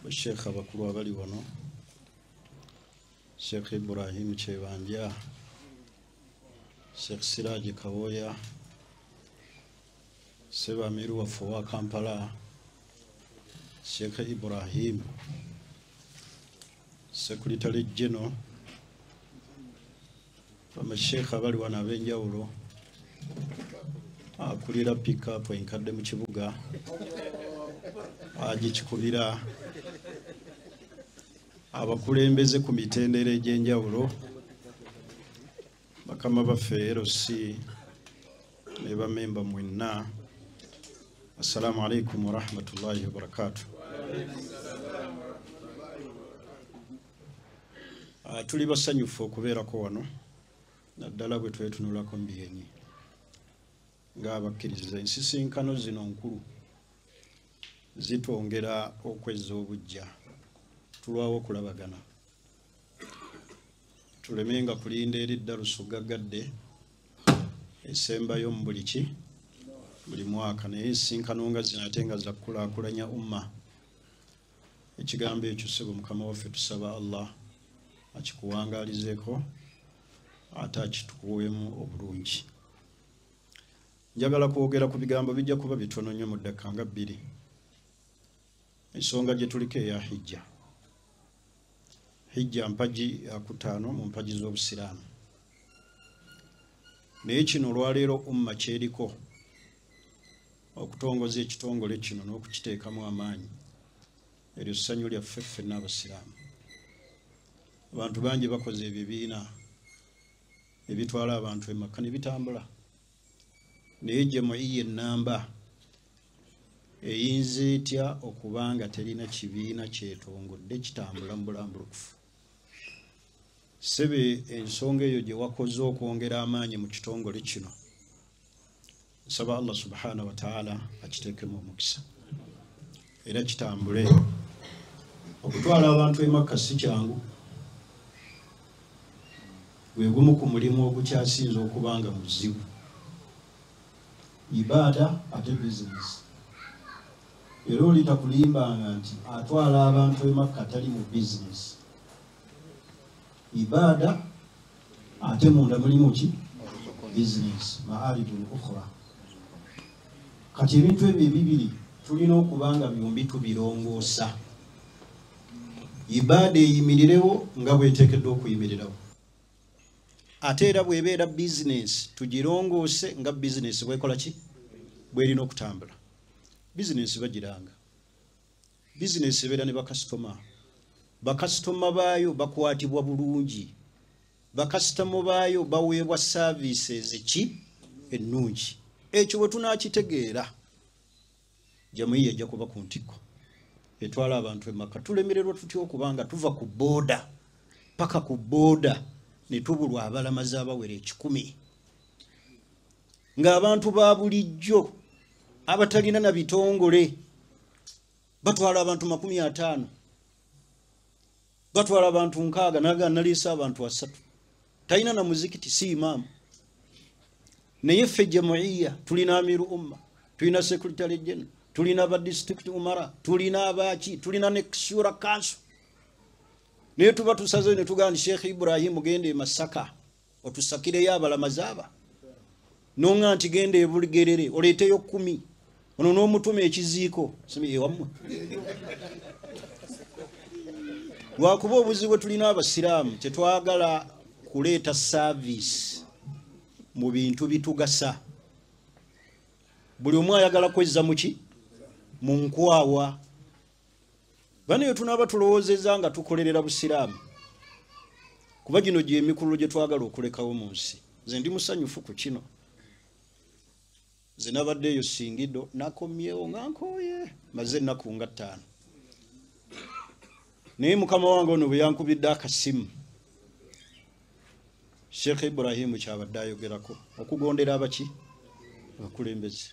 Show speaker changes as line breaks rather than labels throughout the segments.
Sheikh abakulu abali wano, Sheikh Ibrahim Chebanja, Sheikh Siraji Kawoya, Seba Miru wa Fowa Kampala, Sheikh Ibrahim, Secretary General, from Sheikh abali wana abenjawulo, akulira pick up enkadde mu kibuga, agikikubira abakulembeze ku mitendera egy'enjawulo, bakama baffe LC ne bamemba mwenna, assalamu alaikum wa rahmatullahi wa barakatuh. Tuli basanyufu okubeerako wano naddala bwe twetunulako mbiyenyi ng'abakkiriza. Ensisinkano zino nkulu zitwongera okwezza obujja, tulwawo okulabagana, tulemenga kulinda eridda lusugaggadde esembayo mu buli mwaka, naye ensinkano nga zino ate nga zakkulaakulanya umma. Ekigambo ekyo ssebo Mukama waffe tusaba Allah akikuwangaalizeeko ate akitukuwemu obulungi. Njagala kwogera ku bigambo bijja kuba bitono nnyo mu ddakika nga 2. Ensonga gye tuliko eya hijja. Hijja mpagi yakutaano mu mpagi z'Obusiraamu. Naye kino olwaleero umma kyeriko okutongoza ekitongole kino n'okukiteekamu amaanyi, eryo ssanyu lyaffe ffenna Abasiraamu. Abantu bangi bakoze ebibiina ebitwala abantu emaka ne bitambula, naye jama'iya ennamba eyinza etya okubanga terina kibiina kyetongodde kitambula mu bulambulukufu? Sebe ensonga eyo gye wakoze okwongera amaanyi mu kitongole kino, nsaba Allah subhanahu wa ta'ala akiteekemu omukisa era kitambule. Okutwala abantu emaka si kyangu, gwe gumu ku mulimu ogukyasinza okubanga muzibu. Ibaada ate business. Era olitakulimbanga nti atwala abantu emaka tali mu business. Ibaada ate munda mulimu ki? Business. Ma'aribul ukhra. Kati ebintu ebyo ebibiri tulina okubanga byombi tubirongoosa. Ibaada eyimirirewo nga bweteekeddwa okuyimirirawo, ate era bw'ebeera business tugirongoose nga business bwekola ki? Bwerina okutambula. Business bagiranga. Business ebeera ne bakasitoma baayo bakwatibwa bulungi, bakasitoma baayo baweebwa services ki? Ennungi. Ekyo bwe tunaakitegeera, jama'iya ejja kuba ku ntikko etwala abantu emaka. Tulemererwa tutya okubanga tuva ku booda paka ku booda ne tubulwa abalamazi abawera 10, ng'abantu ba bulijjo abatalina na bitongole batwala abantu 50, batwala abantu 60, naga nalisa abantu 3, talina na muzikiti, si imaamu. Naye ffe jama'iya tulina amiru umma, tulina secretary general, tulina aba district umara, tulina abaki, tulina ne shura council. Naye tuba tusaze ne tugamba Sheikh Ibrahim gende Masaka otusakireyo abalamazi aba, nonga nti gende e Bugerere oleeteyo 10, ono n'omutume ekiziiko simi ewammwe. Lwakuba obuzibu tulina Abasiraamu tetwagala kuleeta service mu bintu bitugasa. Buli omu ayagala kwezza muki? Mu nkwawa. Bano tunaba tulowoozeza nga tukolerera Busiraamu, kuba gino gye emikulu gye twagala okulekawo mu nsi. Nze ndi musanyufu ku kino. Nze nabaddeeyo Singido nakomyewo nga nkooye maze ennaku nga 5. Naye mukama wange ono bwe yankubidde akasimu, Sheikh Ibrahim kyabadde ayogerako okugondera abaki? Abakulembeze.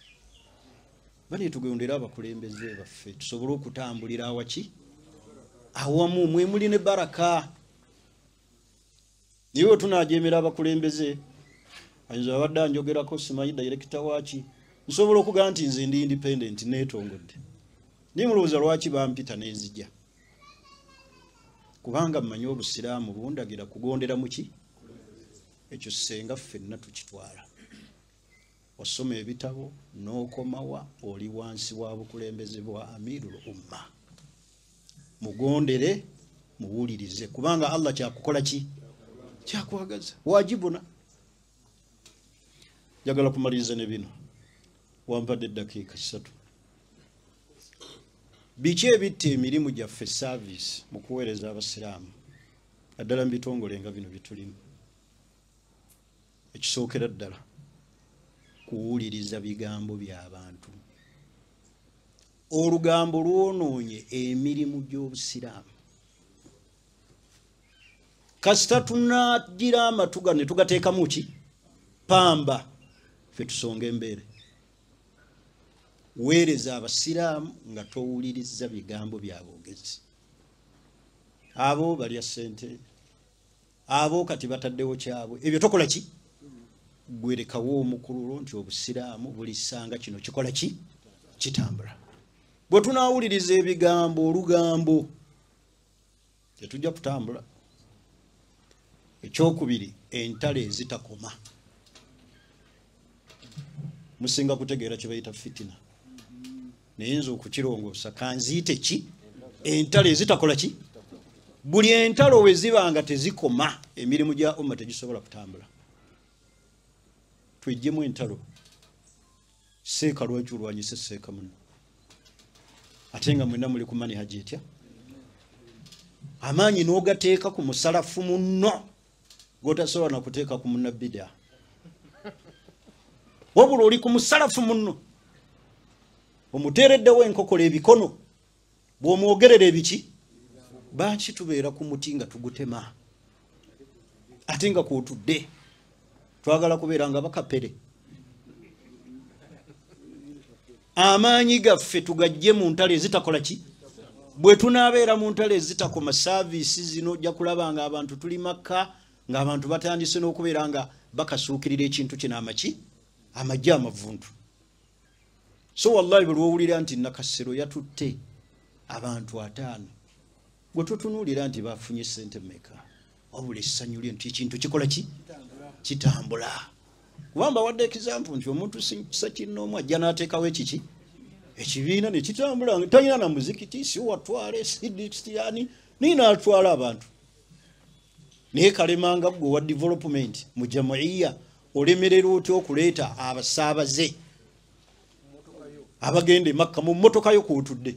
Bali tugondera abakulembeze baffe tusobole okutambulira awaki? Awamu mwe muli ne baraka. Niwe tunajeemera abakulembeze, ayinza abadde anjogerako simanyi director waki, nsobola okugamba nti nze ndi independent neetongodde. Nimulowooza lwaki bampita nenzija. kubanga mmanyi obusiraamu bundagira kugondera muki ekyo senga ffenna tukitwala osoma ebitabo n'okomawa oli wansi wa bukulembeze bwa amirul umma mugondere muwulirize kubanga Allah kyakukola ki kyakwagaza wajibuna jagala kumaliriza ne bino wampadde eddakiika 3 biki ebitta emirimu gyaffe service mu kuweereza abasiraamu addala mu bitongole nga bino bitulimu ekisookera ddala kuwuliriza bigambo by'abantu olugambo lwonoonye emirimu gy'obusiraamu kasita tunagira amatuga ne tugateekamu ki pamba ffe tusonga embeere weereza abasiraamu nga towuliriza bigambo by'abogezi abo balya ssente abo kati bataddewo kyabwe ebyo tokola ki gwerekawo omukululo nti obusiraamu bulisanga kino kikola ki kitambula bwe tunaawuliriza ebigambo olugambo tetujja kutambula ekyokubiri entalo ezitakoma musinga kutegeera kye bayita fitina naye nze okukirongoosa kanziyite ki entalo ezitakola ki buli entalo we ziba nga tezikoma emirimu gya umma tegisobola kutambula twejjemu entalo seeka lwaki olwanyise seeka muno ate nga mwenna muli ku manihaji etya amaanyi n'ogateeka ku musalafu muno gotasobola nakuteeka ku munabbida wabula oli ku musalafu muno omuteereddewo enkokola ebikono bw'omwogerera ebiki banki tubeera ku muti nga tugutema ate nga kwotudde twagala kubeera nga bakapere amaanyi gaffe tugajje mu ntalo ezitakola ki bwe tunaabeera mu ntalo ezitakoma saaviisi zino ojja kulaba nga abantu tuli makka ng'abantu batandise n'okubeera nga bakasuukirira ekintu kino amaki amajja amavundu so wallahi bwe lwowulira nti nakasero yatutte abantu 5 gwe tutunuulira nti bafunye ssente mmeka wabula essanyu lye nti ekintu kikola ki kitambula kubamba wadde example nti omuntu kisa kinnoomu ajja n'ateekawo ekiki ekibiina ne kitambula talina na muzikiti si watwale sidikistiyani naye n'atwala abantu naye kalemanga gwe wa development mu jamuiya olemerera otya okuleeta abasaabaze abagenda e Makka mu mmotoka yo kwotudde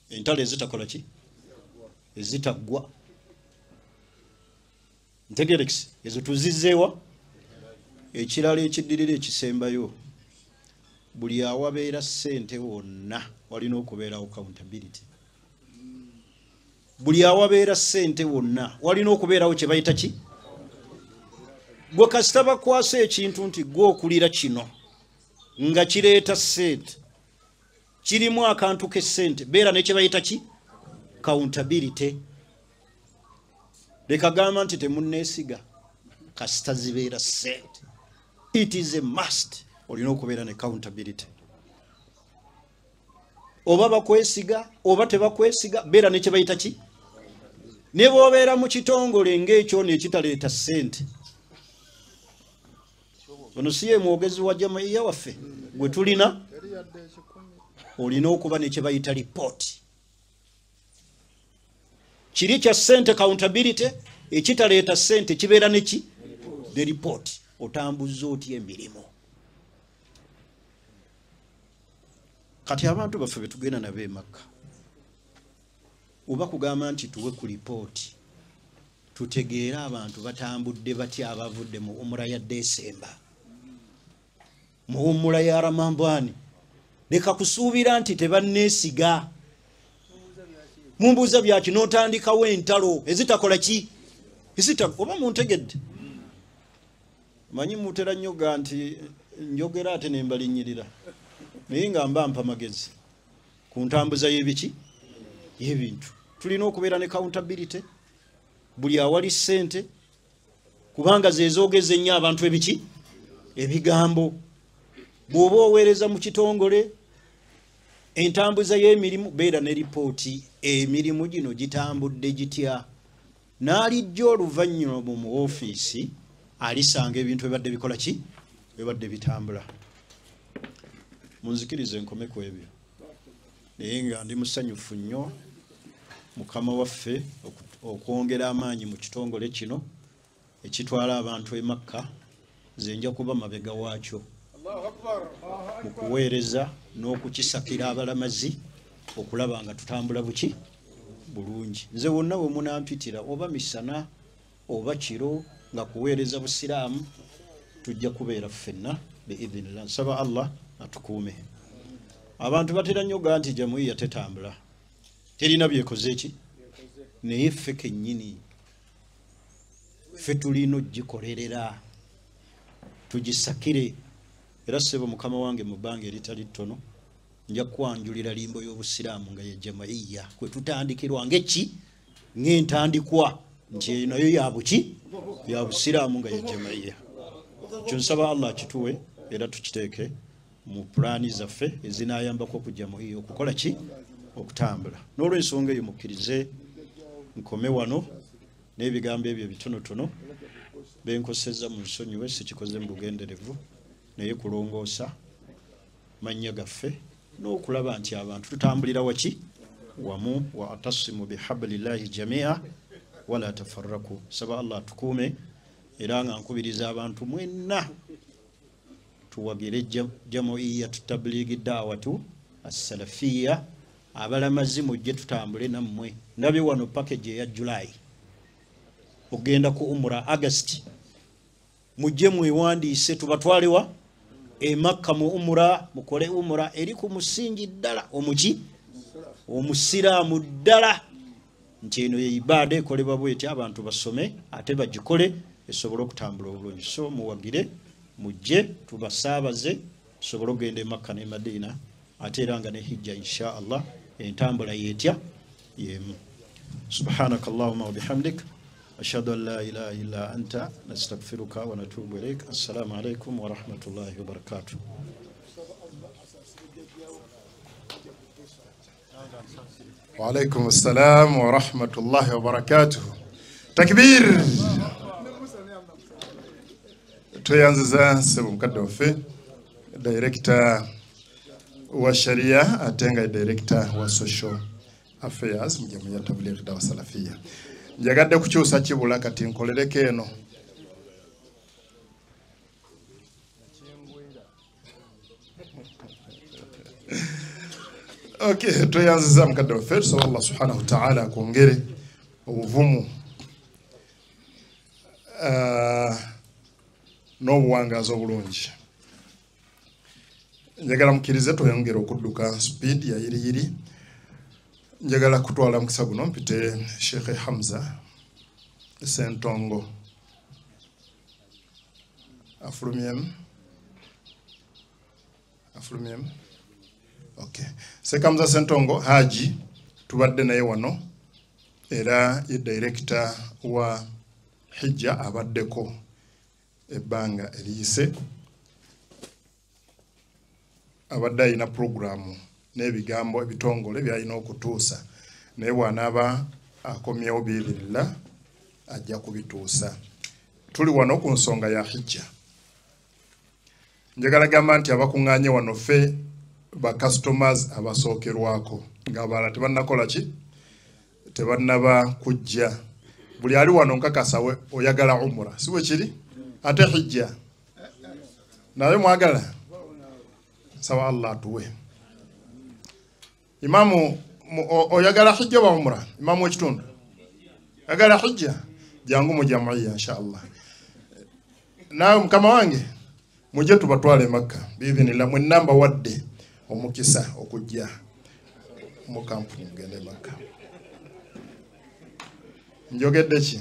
entalo ezitakola ki ezitaggwa ntegerekisi ezo tuzizzeewa ekirala ekiddirira ekisembayo buli awabeera ssente wonna walina okubeerawo accountability buli awabeera ssente wonna walina okubeerawo kye bayita ki gwe kasita bakwasa ekintu nti gwe okulira kino nga kireeta ssente kirimu akantu k'essente beera ne kye bayita ki accountability leka gamba nti temunneesiga kasita zibeera ssente it is a must olina okubeera ne accountability oba bakwesiga oba tebakwesiga beera ne kye bayita ki ne bw'obeera mu kitongole ng'ekyo n'ekitaleeta ssente ono si ye mwogezi wa jamaiya waffe gwe tulina olina okuba ne kye bayita lipooti kiri kya ssente accountability ekitaleeta ssente kibeera neki the report otambuzza otya emirimu kati abantu baffe betugenda nabo e Makka oba kugamba nti tuwe ku lipooti tutegeera abantu batambudde batya abavudde mu umura ya Desemba mu umura ya Ramambwani leka kusuubira nti tebanneesiga mumbuuza byaki n'otandikawo entalo ezitakola ki oba muntegedde manyi mutera nnyoga nti njogera ate ne mbalinnyirira naye nga mpa magezi ku ntambuza y'ebiki y'ebintu tulina okubeera ne accountability buli awali ssente kubanga zezoogeza ennyo abantu ebiki ebigambo bw'oba oweereza mu kitongole entambuza y'emirimu beera ne ripooti emirimu gino gitambudde gitya n'alijja oluvannyuma mu woofiisi alisanga ebintu ebadde bikola ki ebadde bitambula. Munzikirize nkome ku ebyo naye nga ndi musanyufu nnyo mukama waffe okwongera amaanyi mu kitongole kino ekitwala abantu e Makka nze nja kuba mabega waakyo mu kuweereza n'okukisakira abalamazi okulaba nga tutambula buki bulungi. Nze wonna bwe munampitira oba misana oba kiro nga kuweereza busiraamu tujja kubeera ffenna biidhinillah. Nsaba Allah atukuume. Abantu batera nnyo ga nti jamuiya tetambula terina byekoze ki naye ffe kennyini ffe tulina ogikolerera tugisakire. Era ssebo mukama wange mu bbanga eritali ttono nja kwanjulira limbo y'obusiraamu nga ye jamaiya kwe tutandikirwa ng'eki ng'entandikwa nti nayo yabuki ya busiraamu nga ye jamaiya. Kyo nsaba Allah kituwe era tukiteeke mu pulaani zaffe ezinaayambako ku jamaiya okukola ki okutambula. N'olw'ensonga eyo mukkirize nkome wano n'ebigambo ebyo bitonotono benkosezza mu nsonyiwe sikikoze mu bugenderevu naye kulongoosa mannya gaffe n'okulaba nti abantu tutambulira waki wamu wa atasimu bihablillahi jamia wala tafarraku. Saba Allah tukuume era nga nkubiriza abantu mwenna tuwagire jamuiya tutabligi dawatu as-salafiyya abalamazi mujje tutambule nammwe. Ndabye wano package ya July ogenda ku umra August mujje mwewandiise tubatwalewa e Makka mu umra mukole umra eri ku musingi ddala omuki omusiraamu ddala nti eno ye ibada ekolebwa bweti abantu basome ate bagikole esobole okutambula obulungi. So muwagire mujje tubasaabaze tusobole okugenda e Makka ne Madina ate era nga ne hijja insha Allah entambula yetya yemu. Subhanakallahumma wa bihamdik ashhadu an la ilaha illa anta nastaghfiruka wa natubu ilaik. Assalamu alaikum wa rahmatullahi wa barakatuh.
Wa alaikum assalam wa rahmatullahi wa barakatuh. Takbir. Tuyanziza sebo mukadde waffe director wa sharia atenga director wa social affairs mu Jamia Tabligh Dawa Salafiyya. Njagadde kukyusa kibula kati nkolereko eno. Okay, tuyanziza mukadde waffe so Allah subhanahu wa ta'ala akongere obuvumu n'obuwangazi obulungi. Njagala mukkirize tweyongere okudduka speed ya yiri. Njagala kutwala mukisa guno mpite Sheikh Hamza Sentongo afulumyem. Okay. Sheikh Hamza Sentongo Haji tubadde naye wano era ye director wa hijja abaddeko ebbanga eriyise abadde alina programu n'ebigambo ebitongole byalina okutuusa naye bw'anaaba akomyewo biiririra ajja kubituusa. Tuli wano ku nsonga ya hijja. Njagala gamba nti abakuŋŋaanye wano ffe ba customers abasookerwako ng'abalala tebannakola ki tebannaba kujja. Buli ali wano nkakasa oyagala umra si bwe kiri ate hijja naye mwagala. Sawa Allah atuwe. Imamu oyagala hijja wa umra imamu w'ekitundu yagala hijja jangu mu jamaiya inshallah. Nawe mukama wange mujje tubatwale Makka biidhinillah mwe namba wadde omukisa okujja mu kampuni mugende Makka. Njogedde ki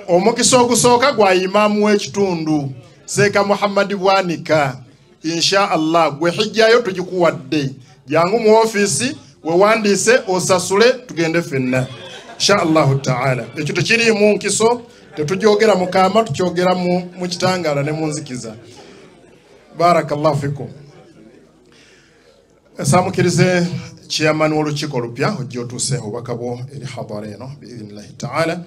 omukisa ogusooka gwa imamu w'ekitundu Seeka Muhammad Bwanika insha Allah gwe hijjayo tugikuwadde jangu mu office we wandiise osasule tugende ffenna insha Allah ta'ala. Ekyo tekiri mu nkiso tetujogera mu kaama tukyogera mu kitangala ne mu nzikiza. Barakallahu fikum. samukirize chairman w'olukiiko olupya ojja otuuse obubaka bwo eri hadara eno biidhinillahi taala.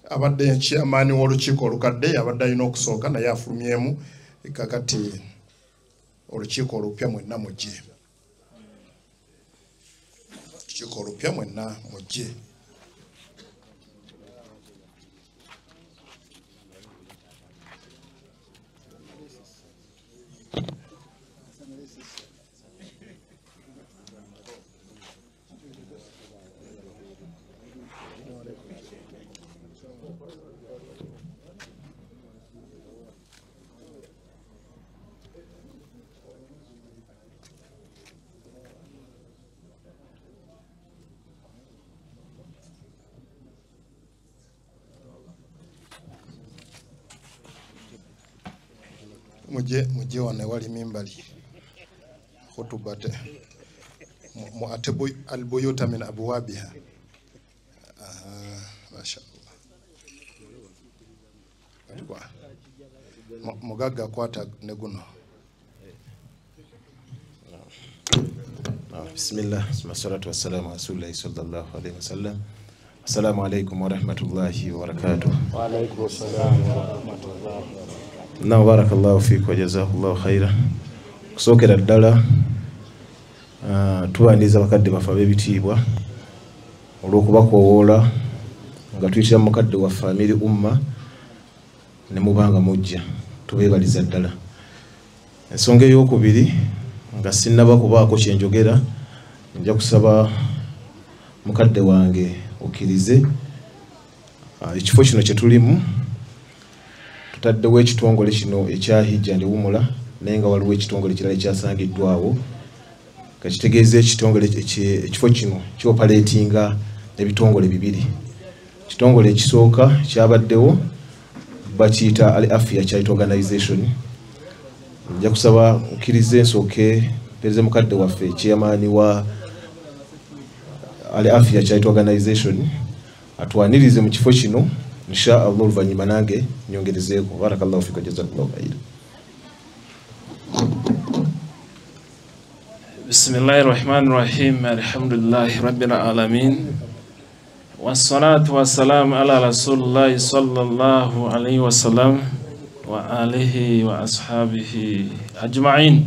Abadde chairman w'olukiiko olukadde abadde alina okusooka naye afulumyemu kakati olukiiko olupya mwenna mujje. Olukiiko olupya mwenna mujje. Mujje wane wali mimbali khutubate mu atabu albuyuta min abwabiha. Mashallah. Mugaga kwata neguno.
Bismillah, wassalatu wassalamu ala rasulillahi sallallahu alaihi wasallam. Assalamu alaikum wa rahmatullahi wa barakatuh.
Wa alaikum assalam wa rahmatullahi.
Na barakallahu fiku wa jazakallahu khaira. Kusokera ddala tubandiza bakadde bafa bebitibwa olw'okubakowoola nga tuyitira mukadde wa family umma ne mubanga mujja tubeebaliza ddala. Ensonga ey'okubiri nga sinnaba kubaako kyenjogera nja kusaba mukadde wange okkirize ekifo kino kye tulimu tutaddewo ekitongole kino ekya Hijja and Umrah naye nga waliwo ekitongole kirala ekyasangiddwawo kakitegeeza ekitongole ekifo kino kyopaleetinga ebitongole bibiri. Ekitongole ekisooka kyabaddewo bakiyita Al Afia Charity Organization. Nja kusaba okkirize nsooke mpeereze mukadde waffe chairman wa Al Afia Charity Organization atwanirize mu kifo kino insha Allah oluvannyuma nange nyongerezeeko. Barakallahu fika jazakallahu khaira.
Bismillahir Rahmanir Rahim. Alhamdulillahi Rabbil Alamin. Wassalatu wassalamu ala Rasulillahi sallallahu alaihi wasallam wa alihi wa ashabihi ajma'in.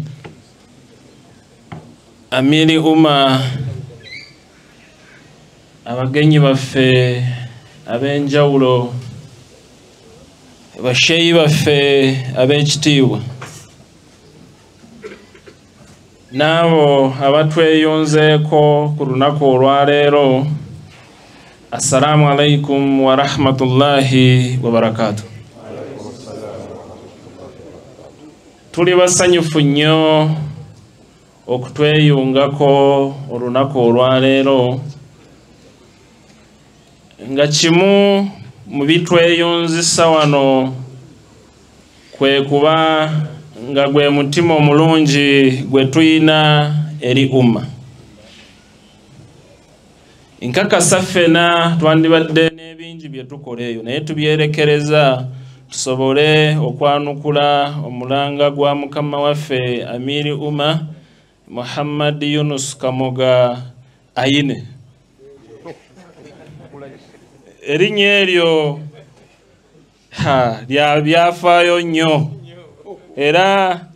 Amiri umma, abagenyi baffe ab'enjawulo, basheyi baffe ab'ekitiibwa, n'abo abatweyonzeeko ku lunaku olwaleero, assalamu alaikum wa rahmatullahi wa barakatuh. Tuli basanyufu nnyo okutweyungako olunaku olwaleero nga kimu mu bitweyunzisa wano kwe kuba nga gwe mutima omulungi gwe tuyina eri umma. Nkakasa ffena twandibadde n'ebingi bye tukola eyo naye tubyerekereza tusobole okwanukula omulanga gwa mukama waffe Amiri Umma Muhammad Yunus Kamoga Ayine. Erinnya eryo lyafaayo nnyo era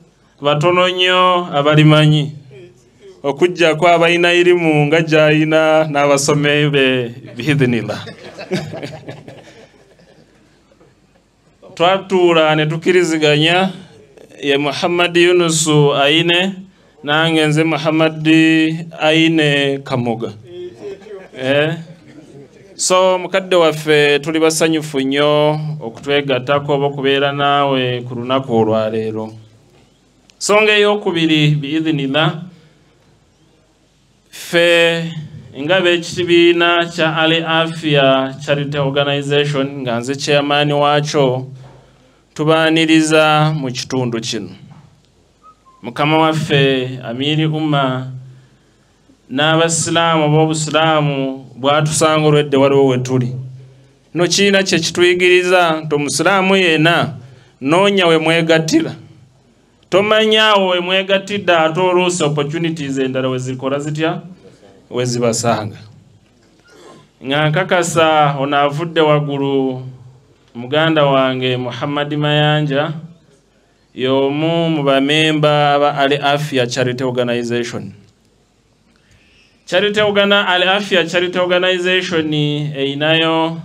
batono nnyo abalimanyi okujjako abalina irimu nga gy'alina n'abasome be biidhinillah. Twatuula ne tukiriziganya ye Muhammad Yunus Ayine nange nze Muhammad Ayine Kamoga. So mukadde waffe tuli basanyufu nnyo okutwegattako oba okubeera naawe ku lunaku olwaleero. Nsonga ey'okubiri biidhinillah, ffe nga b'ekibiina kya Al Afia Charity Organization nga nze chairman waakyo tubaaniriza mu kitundu kino. Mukama waffe Amiri Umma n'abasiraamu b'obusiraamu bwatusanga olwedde waliwo we tuli. No kiina kye kituyigiriza nti omusiraamu yenna noonya we mwegattira tomanya we mwegatidde ate oluusi opportunities endala wezikola zitya wezibasanga. Nga nkakasa ono avudde waggulu muganda wange Muhammad Mayanja y'omu mu bamemba ba Al Afia Charity Organization. Al Afia Charity Organization einayo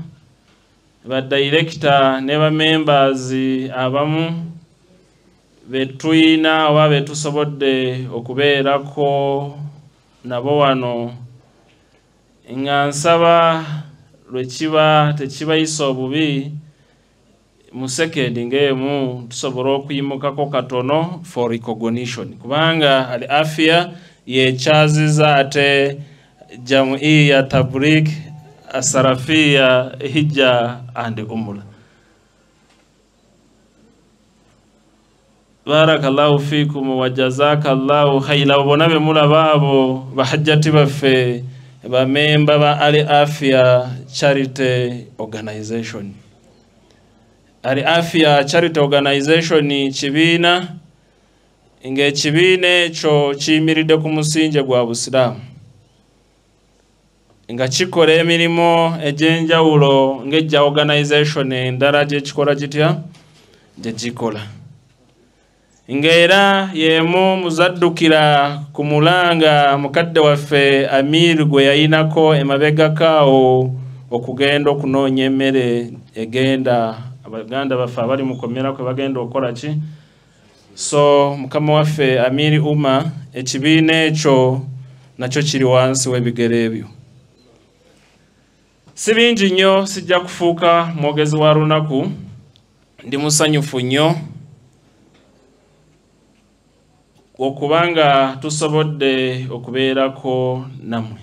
ba director ne ba members abamu betuyina oba betusobodde okubeerako nabo wano, nga nsaba lwekiba tekibayisa obubi mu sekendi ng'emu tusobola okuyimukako katono for recognition, kubanga Al Afia yekyaziza ate Jamia Tabligh Asarafia Hijja and Umrah. Barakallahu fikum wa jazakallahu khayra. Bonabe mulababo bahajjati baffe ba member ba Al Afia Charity Organization. Al Afia Charity Organization kibiina ng'ekibiina ekyo kiyimiridde ku musinje gwa Busiraamu, nga kikola emirimu egy'enjawulo ng'ejja organization endala gye kikola kitya gye kikola, ng'era yemu muzaddukira ku mulanga mukadde waffe Amir gwe yayinako emabegakaawo okugenda okunoonya emmere egenda abaganda baffe abali mu komera kwe bagenda okukola ki. So mukama waffe Amir Umma ekibiina ekyo nakyo kiri wansi w'ebigere ebyo. Si bingi nnyo, sijja kufuuka mwogezi wa lunaku, ndi musanyufu nnyo okubanga tusobodde okubeerako nammwe,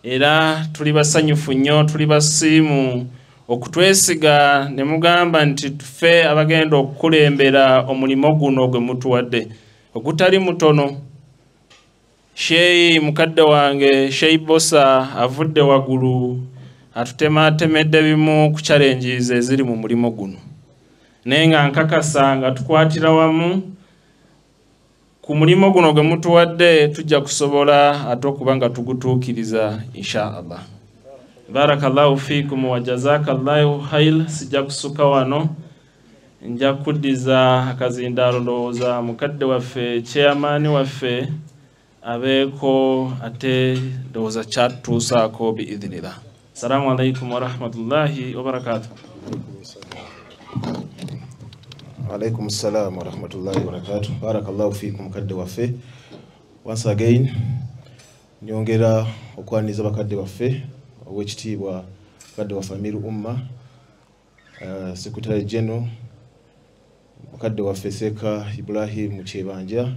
era tuli basanyufu nnyo, tuli basiimu okutwesiga ne mugamba nti ffe abagenda okukulembera omulimu guno gwe mutuwadde ogutali mutono. Sheyi mukadde wange Sheyi Bosa avudde waggulu atutematemedde bimu ku challenges eziri mu mulimu guno, naye nga nkakasa nga tukwatira wamu ku mulimu guno gwe mutuwadde tujja kusobola ate okuba nga tugutuukiriza inshaallah. Barakallahu fikum wa jazakallahu khayr. Sijja kusuka wano, nja kuddiza akazindaalo ndowooza mukadde waffe chairman waffe abeeko ate ndowooza kyatutuusaako biidhnillah. Assalamu alaikum wa rahmatullahi wa barakatuh.
Alaikum assalam wa rahmatullahi wa barakatuh. Barakallahu fikum mukadde waffe. Once again nyongera okwaniza bakadde waffe ow'ekitiibwa mukadde waffe Amir Umma, Secretary General mukadde waffe Seeka Ibrahim Kyebanja,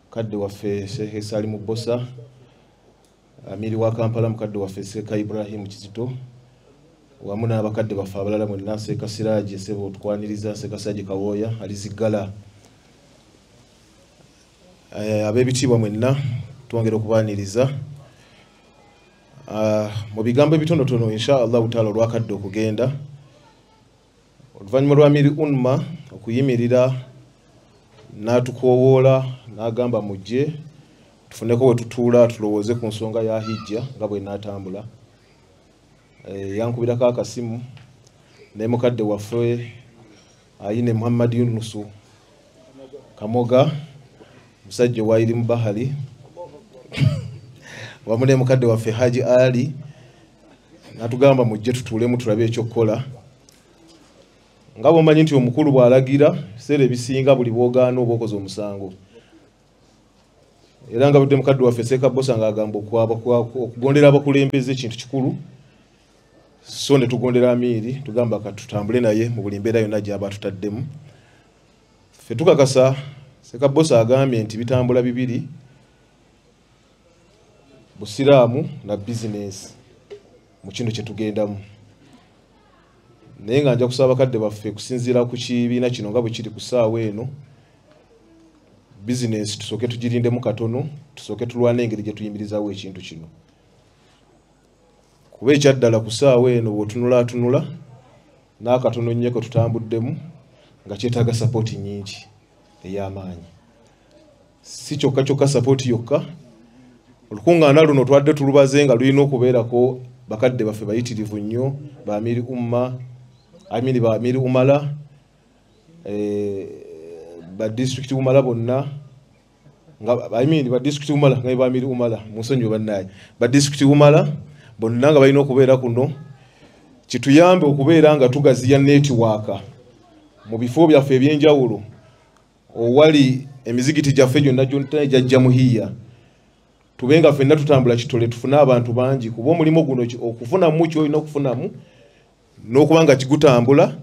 mukadde waffe Sheikh Salim Bosa, Amiri wa Kampala mukadde waffe Seeka Ibrahim Kizito, wamu n'abakadde baffe abalala mwenna, Seeka Siraji Sebo tukwaniriza, Seeka Saji Kawoya Alizigala, ab'ebitiibwa mwenna twongera okubaaniriza. Mu bigambo ebitonotono inshaallah utaala olwakadde okugenda, oluvannyuma lwa Amir Umma okuyimirira n'atukoowoola n'agamba mujje tufuneko we tutuula tulowooze ku nsonga ya hijja nga bwe n'atambula. Yankubirako akasimu ne mukadde waffe ayine Muhammad Yunusu Kamoga, musajja wairi mu bahali wamu ne mukadde waffe Haji Ali, natugamba mujje tutuulemu tulabe ekyokukola. Nga bw'omanyi nti omukulu bw'alagira ebiseera ebisinga buli bw'ogaana oba okoze omusango, era nga budde mukadde waffe Seeka Bosa ng'agamba okugondera abakulembeze ekintu kikulu, so ne tugondera Amiri tugamba katutambule naye mu buli mbeera yonna gy'aba tutaddemu. Ffe tukakasa Seeka Bosa agambye nti bitambula bibiri, busiraamu na business mu kino kye tugendamu. Naye nga nja kusaba bakadde baffe kusinziira ku kibiina kino nga bwe kiri ku ssaawa eno, business tusooke tugirindemu katono, tusooke tulwane engeri gye tuyimirizaawo ekintu kino. Kuba ekyaddala ku ssaawa eno bw'otunula n'akatono nnyo ke tutambuddemu nga kyetaaga sapoti nnyingi. ey'amaanyi. Si kyokka kyokka support yokka, olukungaana luno twadde tulubaze nga lulina okubeerako bakadde baffe bayitirivu nnyo ba Amiri Umma, ba Amiri Umala, ba district Umala bonna ba district Umala nga ba Amiri Umala musonyo bannaye ba district Umala bonna nga balina okubeera kuno, kituyambe okubeera nga tugaziya network mu bifo byaffe ebyenjawulo owali emizigiti gyaffe gyonna gyonna gyajja muhiya, tubenga ffenna tutambula kitole tufuna abantu bangi kuba omulimu guno okufunamu kyolina okufunamu n'okubanga kigutambula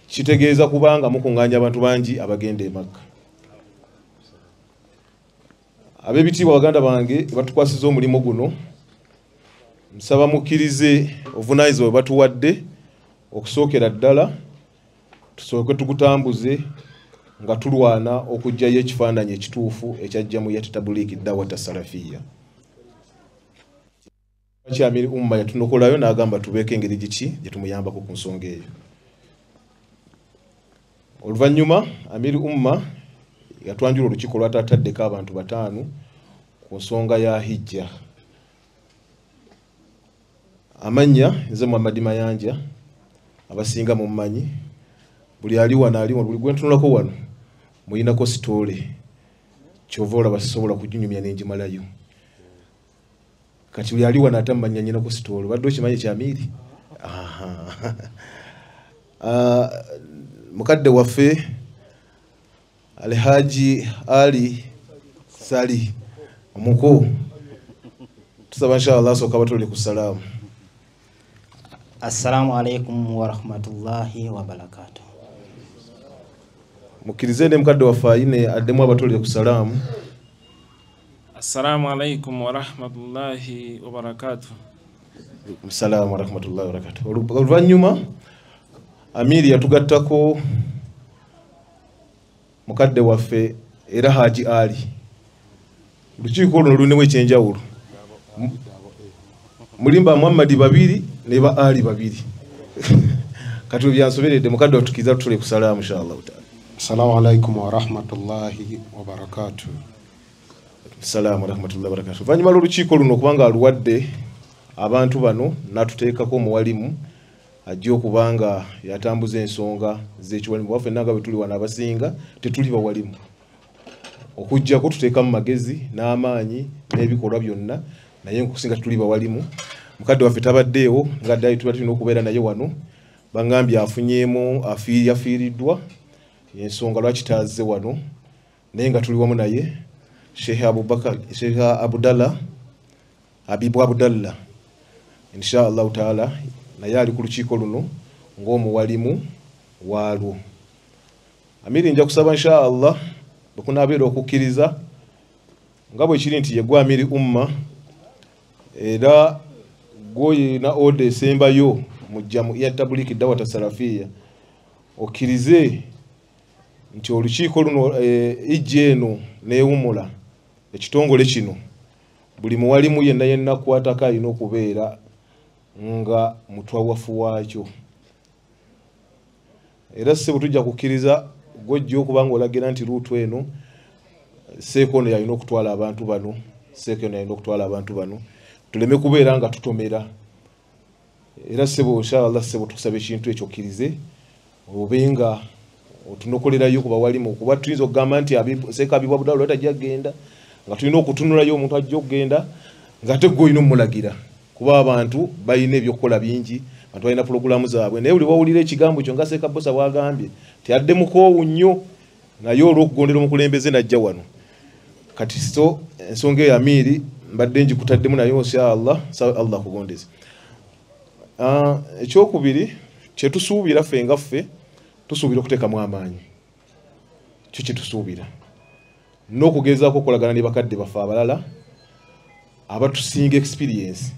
kitegeeza kubanga mukuŋŋaanya abantu bangi abagenda e Makka. Ab'ebitiibwa baganda bange batukwasiza omulimu guno, nsaba mukkirize obuvunaanyizibwa bwe batuwadde okusookera ddala tusooke tugutambuze nga tulwana okuggyayo ekifaananyi ekituufu ekya Jamiyat Tablighi Dawat Salafiya. Amiri Umma yatunokolayo n'agamba tubeeko engeri giki gye tumuyambako ku nsonga eyo. Oluvannyuma Amiri Umma yatwanjula olukiiko lwataataddeko abantu 5 ku nsonga ya hijja. Amannya nze Muhammad Mayanja, abasinga mummanyi, buli ali wano buli gwentunulako wano muyinako sitoole kyova olaba sisobola kuginyumya n'engimalayo. Kati buli ali wano ate mmanya nyinako sitoole, badde okimanyi kya Amiri? Mukadde waffe Alhaji Ali Sali omuko, tusaba inshallah asooka batole ku salaamu.
Assalamu alaikum wa rahmatullahi wa barakatuh.
Mukkirize ne mukadde waffe ayine addemu abatolere ku salaamu.
Assalamu alaikum wa rahmatullahi wa barakatuh.
Assalamu wa rahmatullahi wa barakatuh. Oluvannyuma Amiri yatugattako mukadde waffe era Haji Ali. Lukiiko luno lulimu ekyenjawulo. Mulimba Muhammad 2 ne ba Ali 2. Kati byansoberedde mukadde watukiza tutule ku salaamu inshallah taala.
Assalamu alaikum wa rahmatullahi wa barakatuh.
Assalamu wa rahmatullahi wa barakatuh. Oluvannyuma lw'olukiiko luno kubanga aluwadde abantu bano n'atuteekako omuwalimu ajja okubanga yatambuza ensonga z'ekiwalimu. Waffe nanga bwe tuli wano abasinga tetuli bawalimu. Okujjako tuteekamu magezi n'amaanyi n'ebikolwa byonna, naye nkusinga tuli bawalimu. Mukadde waffe tabaddeewo nga ddali tuba tulina okubeera naye wano, bangambye afunyeemu yafiiriddwa ensonga lwaki tazze wano, naye nga tuli wamu naye Sheikh Abdallah Habibu Abdallah inshallah taala, naye ali ku lukiiko luno ng'omuwalimu waalwo. Amiri nja kusaba inshallah bakunaabeera okukkiriza nga bwe kiri nti yegwa Amiri Umma era goyina oda esembayo mu Jamiyat Tablighi Dawat Salafiya, okkirize nti olukiiko luno ijje eno neewumula ekitongole kino buli muwalimu yenna yenna kwatako alina okubeera nga mutwawafu waakyo. Era ssebo tujja kukkiriza gojja okuba ng'olagira nti luutu eno seekono yalina okutwala abantu bano, seekono yalina okutwala abantu bano, tuleme kubeera nga tutomera. Era ssebo inshallah ssebo tukusaba ekintu ekyo okkirize obenga otunokolerayo ku bawalimu, kuba tuyinza okugamba nti Seeka Habibu Abdallah lwetajja kgenda nga tulina okutunulayo omuntu ajja okgenda nga ate gwe olina omulagira, kuba abantu balina ebyokukola bingi, abantu balina pulogulaamu zaabwe. Naye buli bawulira ekigambo kyo nga Seeka Bosa bwagambye ti adde mukoowu nnyo, naye olw'okugondera omukulembeze najja wano. Kati so ensonga eyo Amiri mbadde ngikutaddemu naye inshallah Allah kugondeze. Ekyokubiri kye tusuubira ffe nga ffe, tusuubira okuteekamu amaanyi. Kyo kye tusuubira n'okugezaako okolagana ne bakadde baffe abalala abatusinga experience,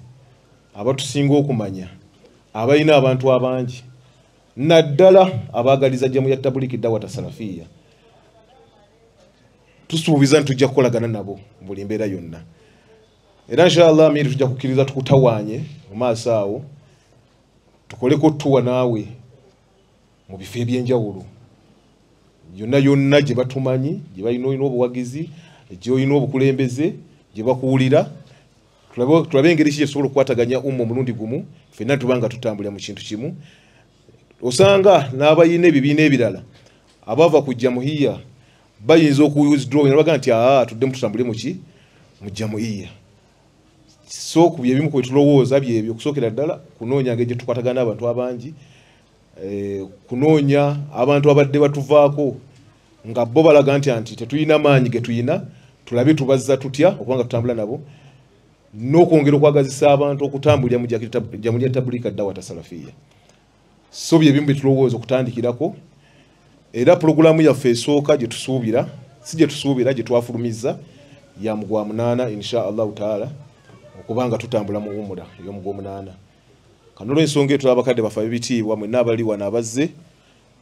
abatusinga okumanya, abalina abantu abangi, naddala abaagaliza Jamiyat Tablighi Dawat Salafiya. Tusuubiza nti tujja kukolagana nabo buli mbeera yonna. Era inshallah Amiri tujja kukkiriza tukutawaanye mu maaso awo, tukoleko tuwa naawe mu bifo ebyenjawulo, yonna gye batumanyi gye balina obuwagizi gye olina obukulembeze gye bakuwulira tulabe engeri ki gyetusobola okukwataganya omulundi gumu ffenna tubanga tutambulira mu kintu kimu. Osanga n'abayina ebibiina ebirala abava ku jamuhiya bayinza okuwithdraw baga nti tuddemu tutambule mu jamuhiya. So ku byebimu kwe tulowooza byebyo okusookera ddala kunoonya ngeri gye tukwatagana n'abantu abangi, kunoonya abantu abadde batuvaako nga bo balaga nti tetulina maanyi ge tulina, tulabe tubazza tutya okubanga tutambula nabo, n'okwongera okwagazisa abantu okutambulira mu jamuliya tabulika dawata salafiya. So byebimu bye tulowooza okutandikirako, era pulogulaamu yaffe esooka gye tusuubira, si gye tusuubira gye twafulumizza ya mu gwa 8 insha Allahu taala okubanga tutambula mu umura y'omu gwa 8. Kano ensonga etulaba abakadde bafa ebitiibwa mwenna abali wano abazze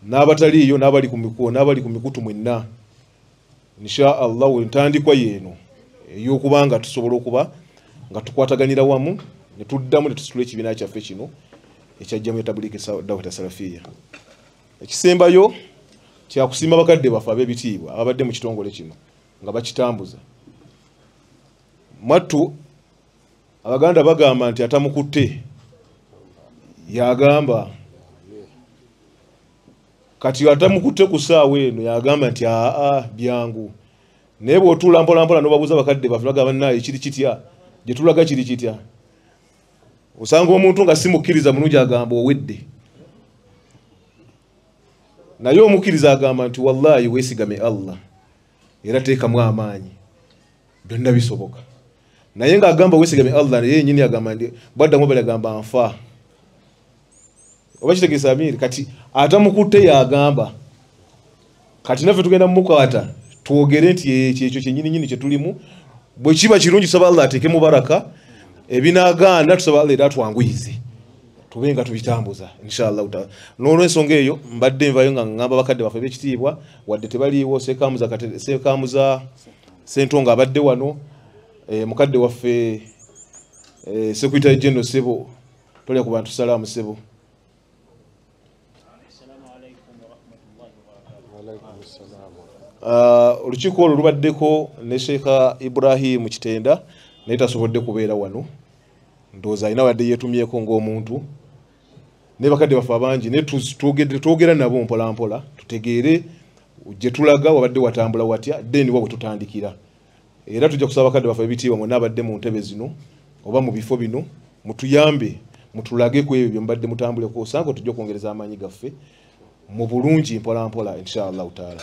n'abataliiyo n'abali ku mikuo n'abali ku mikutu mwenna, insha Allah entandikwa yeeno ey'okubanga tusobola okuba nga tukwataganira wamu ne tuddamu ne tusitula ekibiina kyaffe kino ekyajjamu etabuliika dawata salafiya. Ekisembayo kyakusiima abakadde bafe ab'ebitiibwa ababadde mu kitongole kino nga bakitambuza. Mwattu Abaganda bagamba nti atamukutte yagamba, kati atamukutte ku ssaawa eno yagamba nti byangu, naye bw'otuula mpolampola n'obabuuza abakadde bafe bagamba naye kiri kitya gye tulaga kiri kitya. Osanga omuntu nga simukkiriza mulungi agamba owedde, naye omukkiriza agamba nti wallahi weesigame Allah era teekamu amaanyi byonna bisoboka. Naye ng'agamba weesigame Allah naye yennyini agamba nti bwaddamu bali agamba nfa. Oba kitegeeza Amiri, kati atamukutte yagamba, kati naffe tugenda mumukwata twogere nti ekyo kyennyini kye tulimu. Bwe kiba kirungi tusaba Allah ateekemu baraka, ebinaagaana tusaba Allah era atwanguyize tube nga tubitambuza inshallah taala. N'olw'ensonga eyo mbadde nvayo nga ngamba bakadde bafe b'ekitiibwa wadde tebaliiwo Seekaamuza Ssentonga abadde wano, mukadde waffe Secretary General Sebo tolya ku bantu salaamu Sebo. Olukiiko olwo lubaddeko ne Sheikha Ibrahim Kitenda naye tasobodde kubeera wano, ndowooza alina wadde yeetumyeko ng'omuntu, ne bakadde bafe abangi naye twogera nabo mpolampola tutegeere gye tulaga wabadde watambula watya then wa bwe tutandikira. Era tujja kusaba bakadde bafe ebitiibwa mwena abadde mu ntebe zino oba mu bifo bino mutuyambe mutulage ku ebyo bye mubadde mutambuleko, osanga tujja okwongereza amaanyi gaffe mu bulungi mpolampola insha Allahu taala.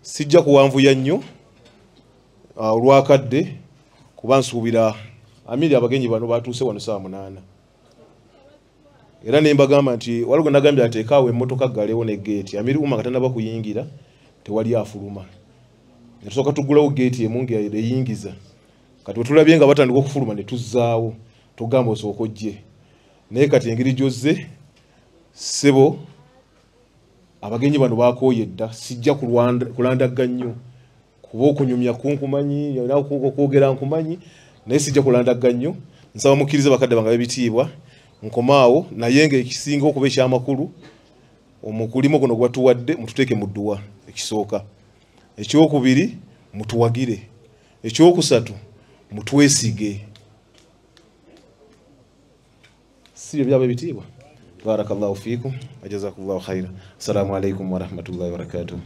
Sijja kuwanvuya nnyo olwakadde kuba nsuubira Amiri abagenyi bano batuuse wano saa 8. Era ne mbagamba nti waliwo nagambye ateekaawo emmotoka galewo ne geeti. Amiri uma katanaba kuyingira tewali afuluma. Ne tusooka tugulawo geeti emu ng'eyingiza. Kati bwe tulabye nga batandika okufuluma ne tuzzaawo tugamba osooka ojje. Naye kati engeri gy'ozze Sebo abagenyi bano bakooye dda, sijja kulandaga nnyo kuba okunyumya kunkumanyi okwogera nkumanyi, naye sijja kulandaga nnyo. Nsaba mukkirize bakadde bange ab'ebitiibwa nkomaawo, naye ng'ekisinga okuba ekyamakulu omukulimo guno gwatuwadde mututeeke mu dduwa. Ekisooka, ekyokubiri mutuwagire, ekyokusatu mutwesige. Si byo byaba ebitiibwa. Barakallahu fiikum wa jazakumullahu khaira. Assalamu alaikum wa rahmatullahi wa barakatuh.